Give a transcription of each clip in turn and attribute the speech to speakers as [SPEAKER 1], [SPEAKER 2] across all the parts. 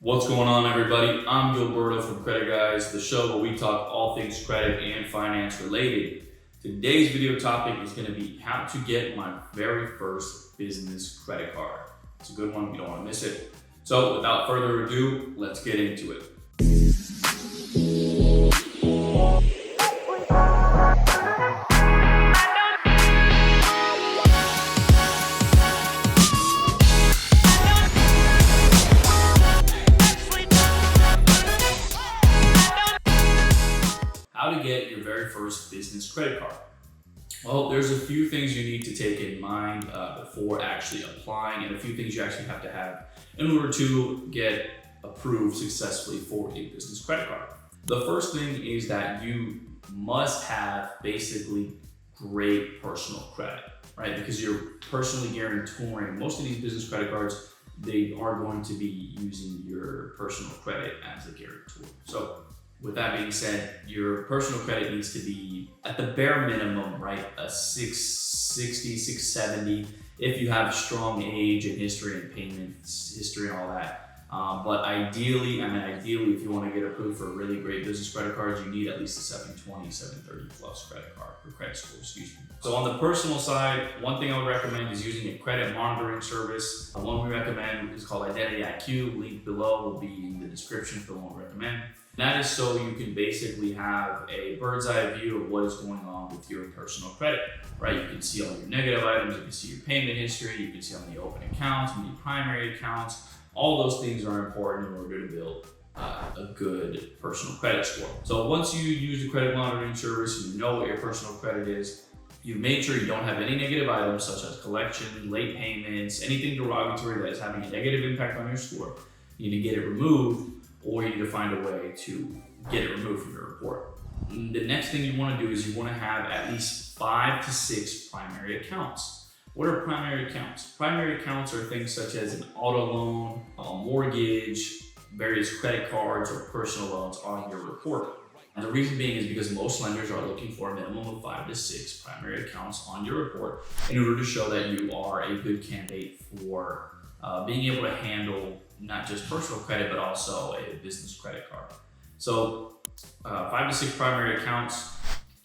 [SPEAKER 1] What's going on, everybody? I'm Gilberto from Credit Guys, the show where we talk all things credit and finance related. Today's video topic is going to be how to get my very first business credit card. It's a good one, you don't want to miss it. So without further ado, let's get into it. How to get your very first business credit card. Well, there's a few things you need to take in mind before actually applying, and a few things you actually have to have in order to get approved successfully for a business credit card. The first thing is that you must have basically great personal credit, right? Because you're personally guarantoring most of these business credit cards, they are going to be using your personal credit as a guarantor. So with that being said, your personal credit needs to be at the bare minimum, right? A 660, 670, if you have strong age and history and payments history and all that. But ideally, if you want to get approved for really great business credit cards, you need at least a 720, 730 plus credit card or credit score, excuse me. So on the personal side, one thing I would recommend is using a credit monitoring service. One we recommend is called Identity IQ. Link below will be in the description for the one we recommend. That is so you can basically have a bird's eye view of what is going on with your personal credit, right? You can see all your negative items, you can see your payment history, you can see how many open accounts, how many primary accounts. All those things are important in order to build a good personal credit score. So once you use the credit monitoring service, you know what your personal credit is, you make sure you don't have any negative items such as collection, late payments, anything derogatory that is having a negative impact on your score. You need to get it removed, or you need to find a way to get it removed from your report. The next thing you want to do is you want to have at least 5 to 6 primary accounts. What are primary accounts? Primary accounts are things such as an auto loan, a mortgage, various credit cards, or personal loans on your report. And the reason being is because most lenders are looking for a minimum of 5 to 6 primary accounts on your report in order to show that you are a good candidate for being able to handle not just personal credit, but also a business credit card. So 5 to 6 primary accounts,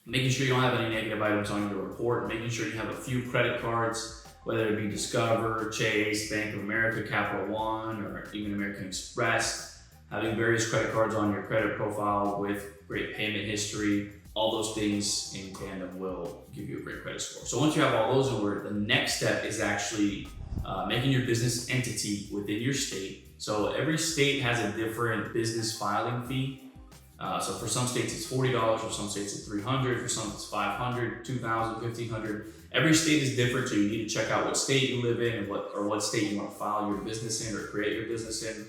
[SPEAKER 1] making sure you don't have any negative items on your report, making sure you have a few credit cards, whether it be Discover, Chase, Bank of America, Capital One, or even American Express, having various credit cards on your credit profile with great payment history. All those things in tandem will give you a great credit score. So once you have all those in order, the next step is actually making your business entity within your state. So every state has a different business filing fee. So for some states it's $40, for some states it's $300, for some it's $500, $2,000, $1,500. Every state is different, so you need to check out what state you live in and what state you want to file your business in or create your business in.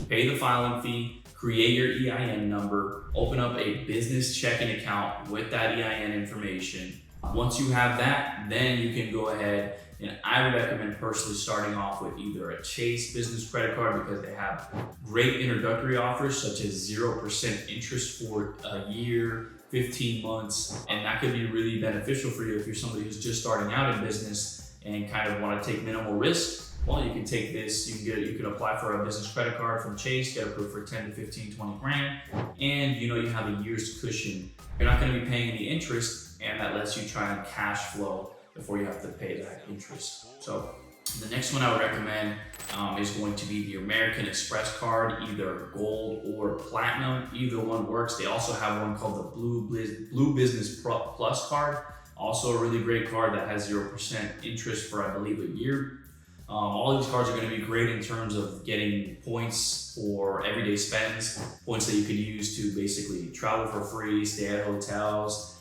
[SPEAKER 1] Pay the filing fee, create your EIN number, open up a business checking account with that EIN information. Once you have that, then you can go ahead, and I would recommend personally starting off with either a Chase business credit card because they have great introductory offers such as 0% interest for a year, 15 months, and that could be really beneficial for you if you're somebody who's just starting out in business and kind of want to take minimal risk. Well, you can take this, you can apply for a business credit card from Chase, get approved for 10 to 15, 20 grand, and you have a year's cushion. You're not going to be paying any interest, and that lets you try and cash flow before you have to pay that interest. So the next one I would recommend is going to be the American Express card, either gold or platinum. Either one works. They also have one called the Blue Business Plus card, also a really great card that has 0% interest for, I believe, a year. All these cards are going to be great in terms of getting points for everyday spends, points that you can use to basically travel for free, stay at hotels,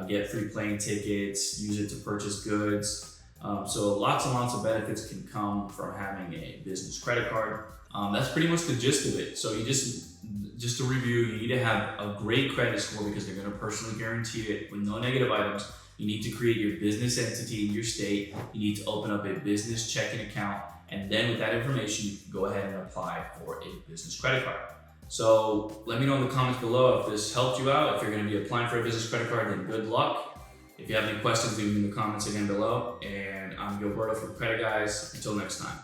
[SPEAKER 1] get free plane tickets, use it to purchase goods. So lots and lots of benefits can come from having a business credit card. That's pretty much the gist of it. So you just to review, you need to have a great credit score because they're going to personally guarantee it with no negative items. You need to create your business entity in your state. You need to open up a business checking account. And then with that information, you can go ahead and apply for a business credit card. So let me know in the comments below if this helped you out. If you're going to be applying for a business credit card, then good luck. If you have any questions, leave them in the comments again below. And I'm Gilberto from Credit Guys. Until next time.